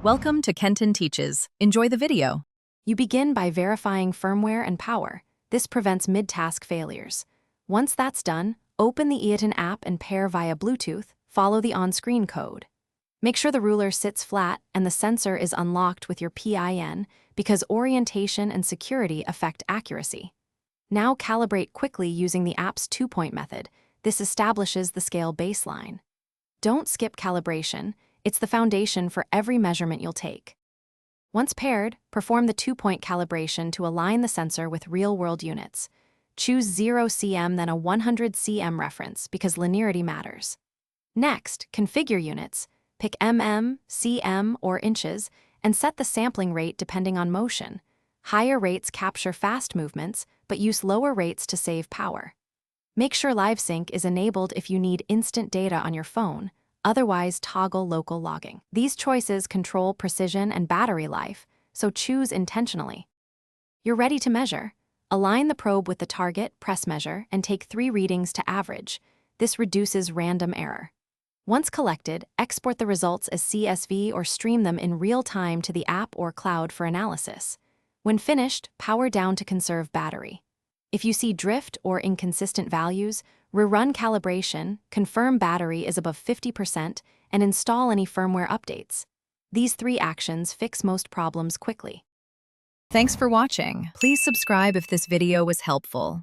Welcome to Kenton Teaches. Enjoy the video. You begin by verifying firmware and power. This prevents mid-task failures. Once that's done, open the Iotn app and pair via Bluetooth. Follow the on-screen code. Make sure the ruler sits flat and the sensor is unlocked with your PIN because orientation and security affect accuracy. Now calibrate quickly using the app's two-point method. This establishes the scale baseline. Don't skip calibration. It's the foundation for every measurement you'll take. Once paired, perform the two-point calibration to align the sensor with real-world units. Choose 0 cm then a 100 cm reference because linearity matters. Next, configure units. Pick mm, cm, or inches, and set the sampling rate depending on motion. Higher rates capture fast movements, but use lower rates to save power. Make sure Live Sync is enabled if you need instant data on your phone. Otherwise, toggle local logging. These choices control precision and battery life, so choose intentionally. You're ready to measure. Align the probe with the target, press measure, and take 3 readings to average. This reduces random error. Once collected, export the results as CSV or stream them in real time to the app or cloud for analysis. When finished, power down to conserve battery. If you see drift or inconsistent values, rerun calibration, confirm battery is above 50%, and install any firmware updates. These 3 actions fix most problems quickly. Thanks for watching. Please subscribe if this video was helpful.